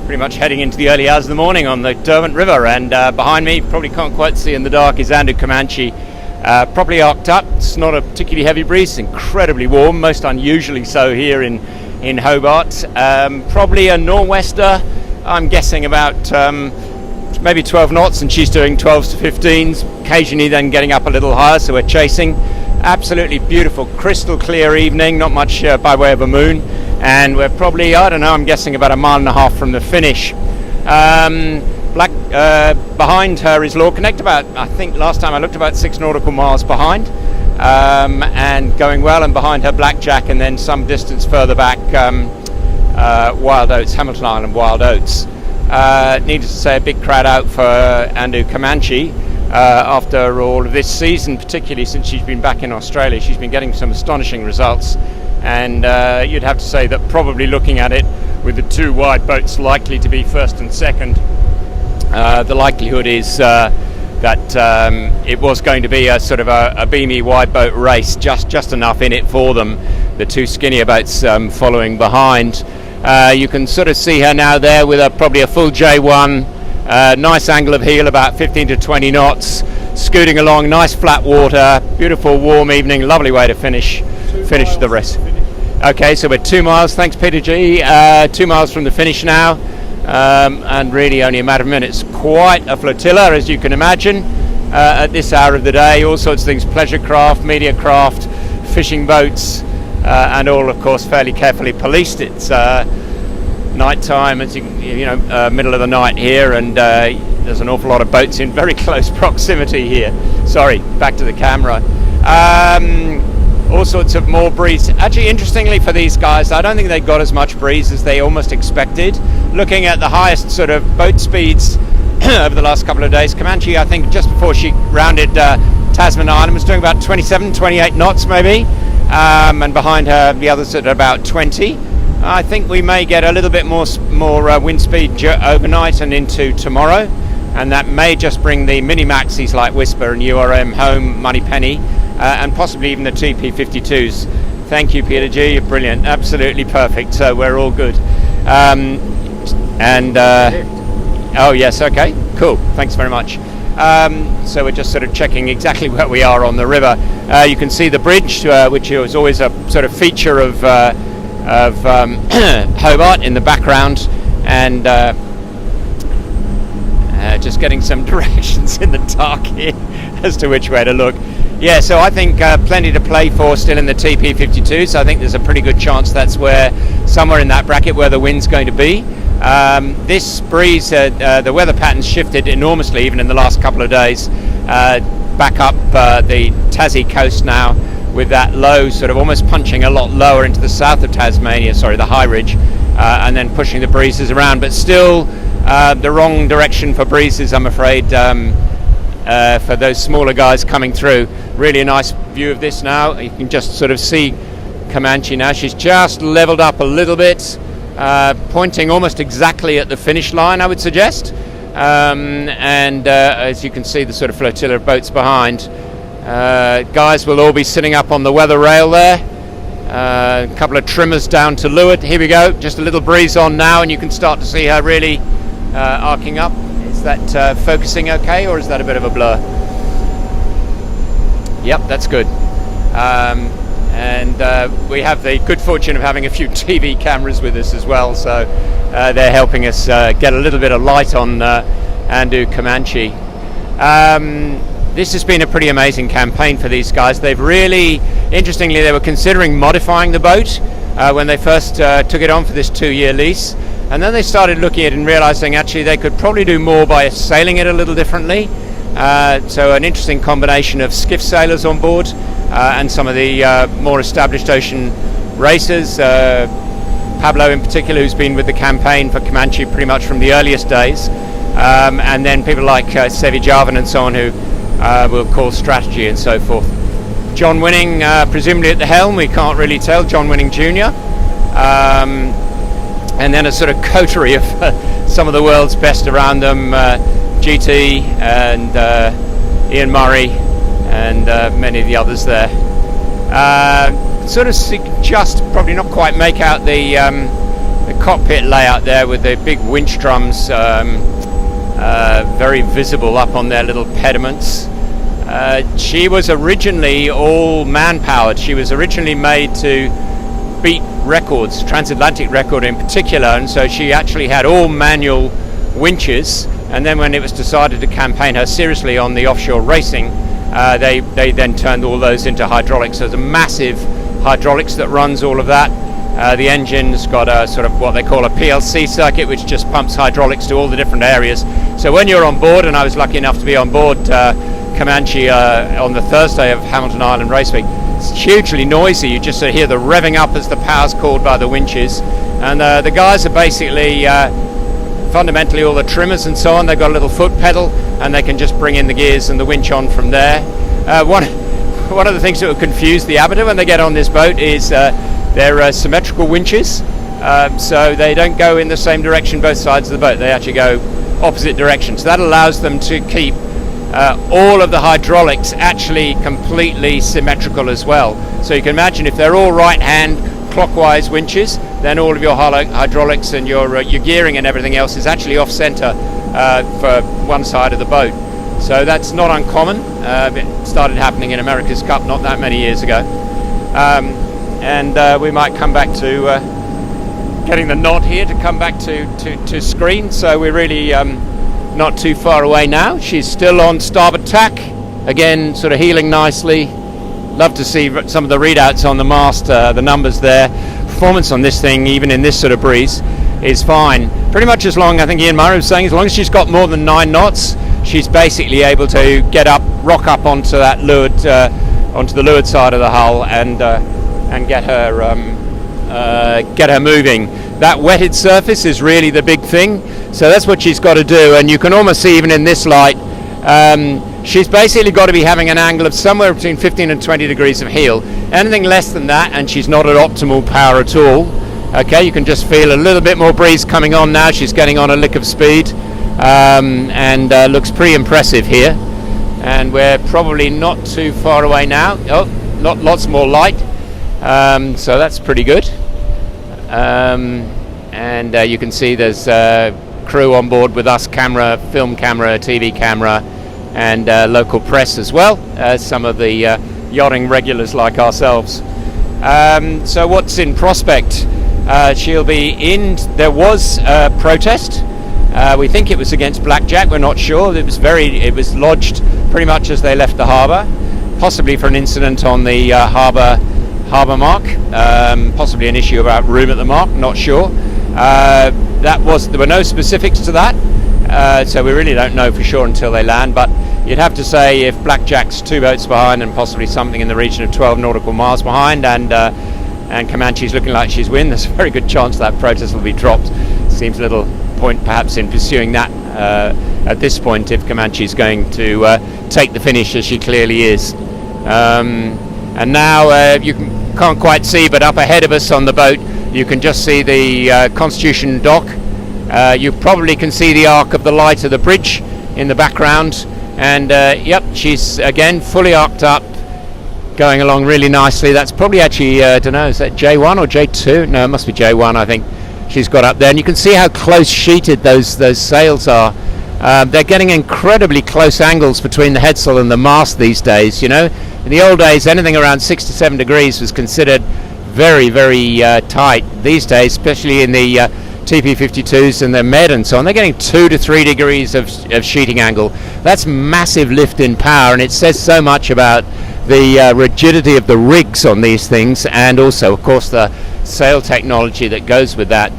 pretty much heading into the early hours of the morning on the Derwent River, and behind me, probably can't quite see in the dark, is Andu Comanche, properly arced up. It's not a particularly heavy breeze, it's incredibly warm, most unusually so here in Hobart. Probably a nor'wester, I'm guessing about maybe 12 knots, and she's doing 12s to 15s, occasionally then getting up a little higher, so we're chasing. Absolutely beautiful, crystal clear evening, not much by way of a moon, and we're probably, I don't know, I'm guessing about a mile and a half from the finish. Behind her is Law Connect, about, I think last time I looked, about 6 nautical miles behind, and going well, and behind her Blackjack, and then some distance further back Wild Oats, Hamilton Island Wild Oats. Needless to say, a big crowd out for Andu Comanche after all of this season, particularly since she's been back in Australia. She's been getting some astonishing results, and you'd have to say that probably looking at it with the 2 wide boats likely to be first and second, the likelihood is that it was going to be a sort of a beamy wide boat race, just enough in it for them, the 2 skinnier boats following behind. You can sort of see her now there with probably a full J1, nice angle of heel, about 15 to 20 knots, scooting along, nice flat water, beautiful warm evening, lovely way to finish the race. Okay, so we're 2 miles, thanks Peter G, 2 miles from the finish now, and really only a matter of minutes. Quite a flotilla, as you can imagine, at this hour of the day, all sorts of things, pleasure craft, media craft, fishing boats, and all, of course, fairly carefully policed. It's night time, as you know, middle of the night here, and there's an awful lot of boats in very close proximity here. Sorry, back to the camera. All sorts of more breeze. Actually, interestingly for these guys, I don't think they got as much breeze as they almost expected. Looking at the highest sort of boat speeds over the last couple of days, Comanche, I think just before she rounded Tasman Island, was doing about 27, 28 knots maybe. And behind her the others at about 20. I think we may get a little bit more wind speed overnight and into tomorrow, and that may just bring the mini maxis like Whisper and URM home, Moneypenny, and possibly even the TP52s. Thank you, Peter G, you're brilliant, absolutely perfect, so we're all good. Oh yes, okay, cool, thanks very much. So we're just sort of checking exactly where we are on the river. You can see the bridge, which is always a sort of feature of Hobart in the background, and just getting some directions in the dark here as to which way to look. Yeah, so I think plenty to play for still in the TP52, so I think there's a pretty good chance that's where, somewhere in that bracket where the wind's going to be. This breeze, the weather pattern's shifted enormously even in the last couple of days, back up the Tassie coast now, with that low sort of almost punching a lot lower into the south of Tasmania, the high ridge, and then pushing the breezes around, but still the wrong direction for breezes, I'm afraid, for those smaller guys coming through. Really a nice view of this now. You can just sort of see Comanche now. She's just leveled up a little bit, pointing almost exactly at the finish line, I would suggest, and as you can see, the sort of flotilla of boats behind. Guys will all be sitting up on the weather rail there, a couple of trimmers down to leeward. Here we go, just a little breeze on now, and you can start to see her really arcing up. Is that focusing okay, or is that a bit of a blur? Yep, that's good. And we have the good fortune of having a few TV cameras with us as well, so they're helping us get a little bit of light on Andu Comanche. This has been a pretty amazing campaign for these guys. They've really, interestingly, they were considering modifying the boat when they first took it on for this 2-year lease, and then they started looking at it and realizing actually they could probably do more by sailing it a little differently. So an interesting combination of skiff sailors on board and some of the more established ocean racers, Pablo in particular, who's been with the campaign for Comanche pretty much from the earliest days, and then people like Sevi Jarvan and so on, who will call strategy and so forth. John Winning presumably at the helm, we can't really tell, John Winning Jr. And then a sort of coterie of some of the world's best around them, GT and Ian Murray and many of the others there. Sort of just probably not quite make out the the cockpit layout there with the big winch drums very visible up on their little pediments. She was originally all man-powered. She was originally made to beat records, transatlantic record in particular, and so she actually had all manual winches. And then when it was decided to campaign her seriously on the offshore racing, they then turned all those into hydraulics. So there's a massive hydraulics that runs all of that. The engine's got a sort of what they call a PLC circuit, which just pumps hydraulics to all the different areas. So when you're on board, and I was lucky enough to be on board Comanche on the Thursday of Hamilton Island Race Week, it's hugely noisy. You just hear the revving up as the power's called by the winches. And the guys are basically fundamentally all the trimmers and so on. They've got a little foot pedal, and they can just bring in the gears and the winch on from there. One of the things that will confuse the amateur when they get on this boat is they're symmetrical winches, so they don't go in the same direction both sides of the boat. They actually go opposite directions. That allows them to keep all of the hydraulics actually completely symmetrical as well. So you can imagine if they're all right-hand clockwise winches, then all of your hydraulics and your gearing and everything else is actually off-center for one side of the boat. So that's not uncommon. It started happening in America's Cup not that many years ago. And we might come back to getting the nod here to come back to screen. So we're really not too far away now. She's still on starboard tack, again sort of heeling nicely. Love to see some of the readouts on the mast, the numbers there. Performance on this thing, even in this sort of breeze, is fine. Pretty much as long, I think Ian Murray was saying, as long as she's got more than 9 knots, she's basically able to rock up onto that leeward, onto the leeward side of the hull, and get her moving. That wetted surface is really the big thing, so that's what she's got to do. And you can almost see even in this light, she's basically got to be having an angle of somewhere between 15 and 20 degrees of heel. Anything less than that, and she's not at optimal power at all. Okay, you can just feel a little bit more breeze coming on now. She's getting on a lick of speed, and looks pretty impressive here. And we're probably not too far away now. Oh, lots more light. So that's pretty good. And you can see there's crew on board with us, film camera, TV camera, and local press as well, some of the yachting regulars like ourselves. So what's in prospect? She'll be in. There was a protest. We think it was against blackjack. We're not sure. It was lodged pretty much as they left the harbour, possibly for an incident on the harbour mark, possibly an issue about room at the mark. Not sure. There were no specifics to that, so we really don't know for sure until they land. But you'd have to say if blackjack's 2 boats behind and possibly something in the region of 12 nautical miles behind, and Comanche's looking like she's win, there's a very good chance that protest will be dropped. Seems a little point perhaps in pursuing that at this point if Comanche's going to take the finish, as she clearly is. And now you can't quite see, but up ahead of us on the boat you can just see the Constitution dock. You probably can see the arc of the light of the bridge in the background, and yep, she's again fully arced up, going along really nicely. That's probably actually, I don't know, is that J1 or J2? No, it must be J1, I think. She's got up there, and you can see how close sheeted those sails are. They're getting incredibly close angles between the headsail and the mast these days. You know, in the old days, anything around 6 to 7 degrees was considered very, very tight. These days, especially in the TP52s and the Med and so on, they're getting 2 to 3 degrees of sheeting angle. That's massive lift in power, and it says so much about the rigidity of the rigs on these things, and also, of course, the sail technology that goes with that.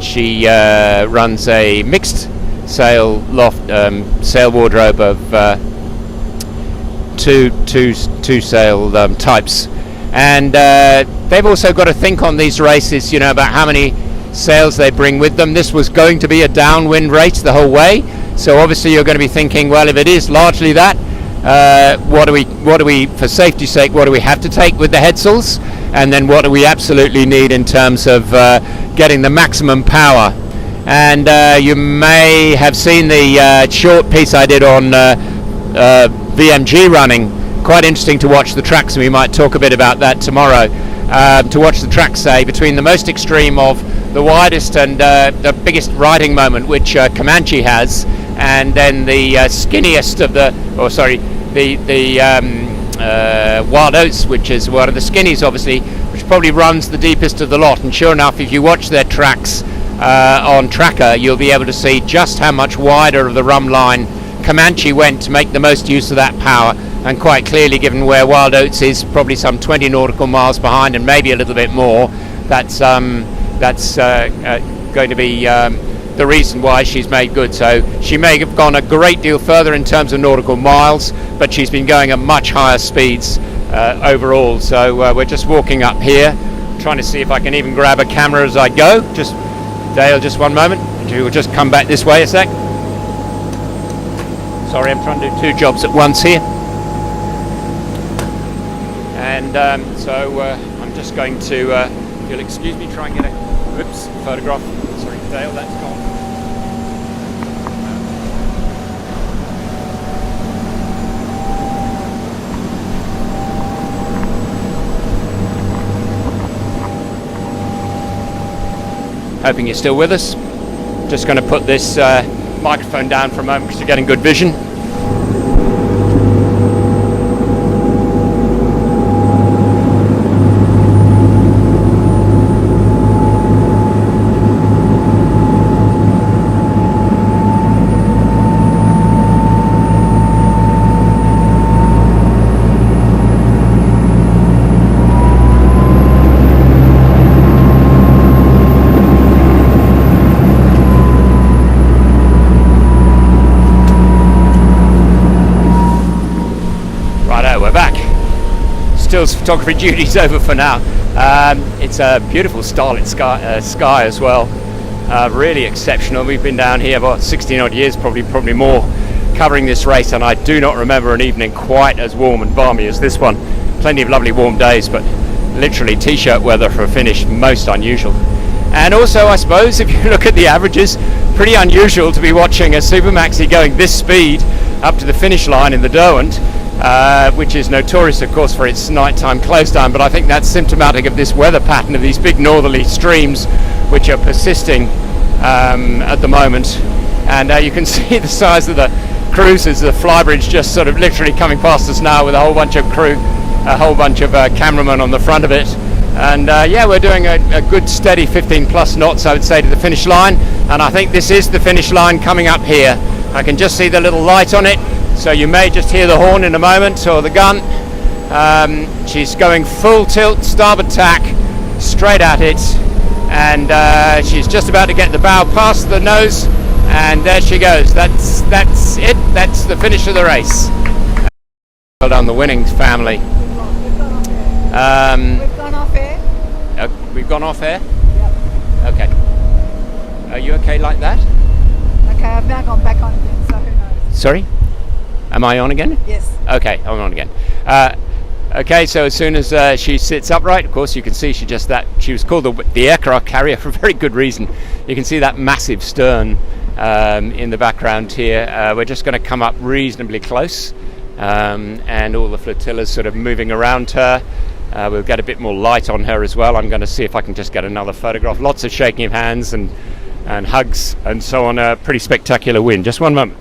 She runs a mixed sail loft, sail wardrobe of two sail types, and they've also got to think on these races, you know, about how many sails they bring with them. This was going to be a downwind race the whole way, so obviously you're going to be thinking, well, if it is largely that, what do we, for safety's sake, what do we have to take with the headsails, and then what do we absolutely need in terms of getting the maximum power. And you may have seen the short piece I did on VMG running. Quite interesting to watch the tracks, and we might talk a bit about that tomorrow. to watch the track, say, between the most extreme of the widest and the biggest riding moment, which Comanche has, and then the skinniest of the Wild Oats, which is one of the skinnies, obviously, which probably runs the deepest of the lot. And sure enough, if you watch their tracks on Tracker, you'll be able to see just how much wider of the rum line Comanche went to make the most use of that power. And quite clearly, given where Wild Oats is, probably some 20 nautical miles behind, and maybe a little bit more, that's going to be the reason why she's made good. So she may have gone a great deal further in terms of nautical miles, but she's been going at much higher speeds overall. So we're just walking up here, trying to see if I can even grab a camera as I go. Just Dale, just one moment. We'll just come back this way a sec. Sorry, I'm trying to do two jobs at once here. And so I'm just going to, if you'll excuse me, try and get a photograph. Sorry, Dale, that's gone. Hoping you're still with us. Just going to put this microphone down for a moment because you're getting good vision. Still's photography duty's over for now. It's a beautiful starlit sky as well. Really exceptional. We've been down here about 16 odd years, probably more, covering this race, and I do not remember an evening quite as warm and balmy as this one. Plenty of lovely warm days, but literally t-shirt weather for a finish, most unusual. And also, I suppose, if you look at the averages, pretty unusual to be watching a Supermaxi going this speed up to the finish line in the Derwent. Which is notorious, of course, for its nighttime close down, but I think that's symptomatic of this weather pattern of these big northerly streams which are persisting at the moment. And you can see the size of the cruisers, the flybridge just sort of literally coming past us now with a whole bunch of crew, a whole bunch of cameramen on the front of it. And yeah, we're doing a good steady 15 plus knots, I would say, to the finish line, and I think this is the finish line coming up here. I can just see the little light on it. So you may just hear the horn in a moment, or the gun. She's going full tilt, starboard tack, straight at it, and she's just about to get the bow past the nose, and there she goes. That's it. That's the finish of the race. Well done, the winning family. We've gone off air. We've gone off air? Yep. Okay. Are you okay like that? Okay, I've now gone back on again, so who knows? Sorry? Am I on again? Yes. Okay, I'm on again. Okay, so as soon as she sits upright, of course, you can see she was called the aircraft carrier for a very good reason. You can see that massive stern in the background here. We're just going to come up reasonably close, and all the flotillas sort of moving around her. We'll get a bit more light on her as well. I'm going to see if I can just get another photograph. Lots of shaking of hands and hugs and so on. A pretty spectacular win. Just one moment.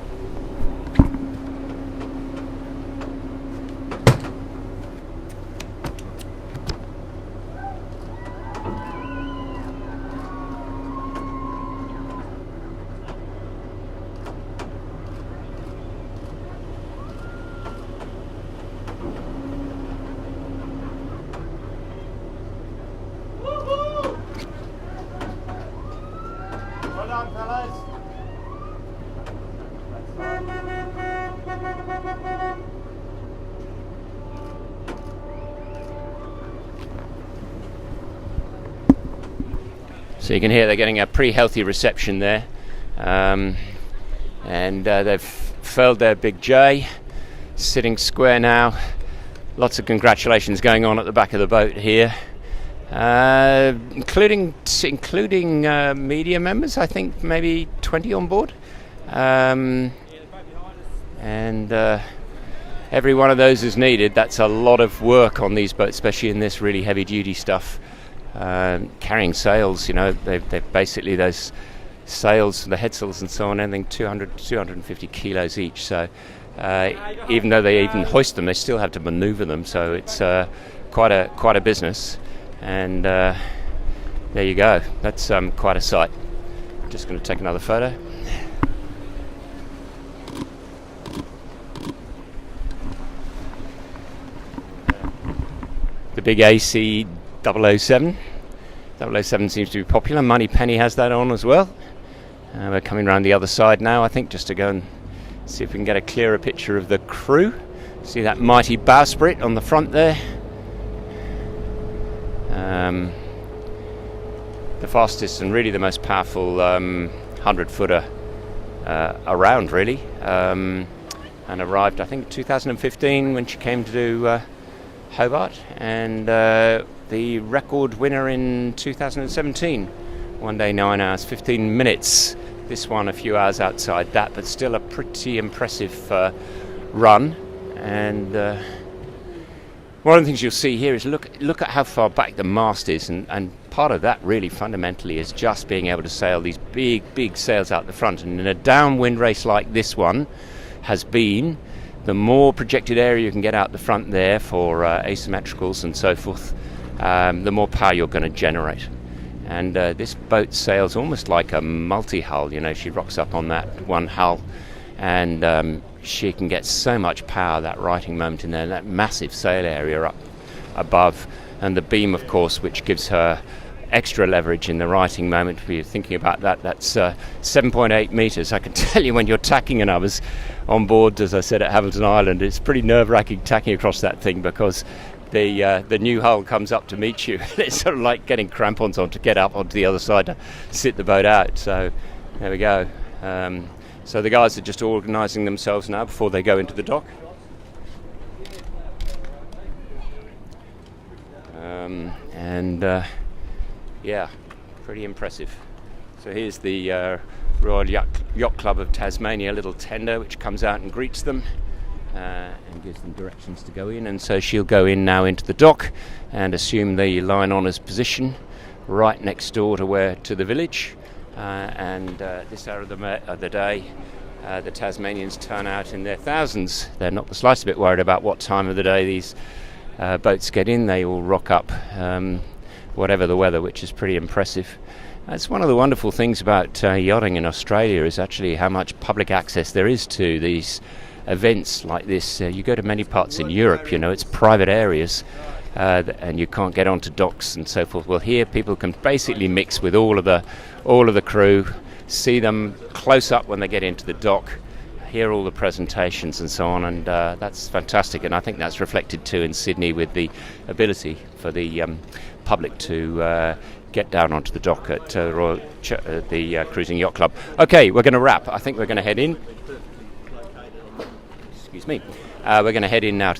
So you can hear they're getting a pretty healthy reception there, and they've furled their big J, sitting square now. Lots of congratulations going on at the back of the boat here, including media members. I think maybe 20 on board, and every one of those is needed. That's a lot of work on these boats, especially in this really heavy duty stuff. Carrying sails, they're basically those sails, the head sails and so on, anything 200 to 250 kilos each. So even though they even hoist them, they still have to maneuver them. So it's quite a business. And there you go. That's quite a sight. Just going to take another photo. The big AC 007. 007 seems to be popular. Moneypenny has that on as well. We're coming around the other side now, I think, just to go and see if we can get a clearer picture of the crew. See that mighty bowsprit on the front there. The fastest and really the most powerful 100-footer around, really. And arrived, I think, 2015 when she came to do Hobart, and the record winner in 2017. 1 day, 9 hours, 15 minutes. This one a few hours outside that, but still a pretty impressive run. And one of the things you'll see here is look at how far back the mast is, and part of that really fundamentally is just being able to sail these big sails out the front. And in a downwind race like this one has been, the more projected area you can get out the front there for asymmetricals and so forth, the more power you're going to generate. And this boat sails almost like a multi-hull. She rocks up on that one hull, and she can get so much power, that righting moment in there, that massive sail area up above, and the beam, of course, which gives her extra leverage in the righting moment. If you're thinking about that, that's 7.8 meters. I can tell you, when you're tacking, and I was on board, as I said, at Hamilton Island, it's pretty nerve-wracking tacking across that thing, because the new hull comes up to meet you. It's sort of like getting crampons on to get up onto the other side to sit the boat out. So there we go. So the guys are just organising themselves now before they go into the dock. Yeah, pretty impressive. So here's the Royal Yacht Club of Tasmania little tender, which comes out and greets them and gives them directions to go in. And so she'll go in now into the dock and assume the line honours position right next door to the village. This hour of the day, the Tasmanians turn out in their thousands. They're not the slightest bit worried about what time of the day these boats get in. They all rock up, whatever the weather, which is pretty impressive. That's one of the wonderful things about yachting in Australia, is actually how much public access there is to these events like this. You go to many parts in Europe, it's private areas, and you can't get onto docks and so forth. Well, here people can basically mix with all of the crew, see them close up when they get into the dock, hear all the presentations and so on, and that's fantastic. And I think that's reflected too in Sydney, with the ability for the public to get down onto the dock at the Cruising Yacht Club. Okay, we're going to wrap. I think we're going to head in. Excuse me. We're going to head in now to the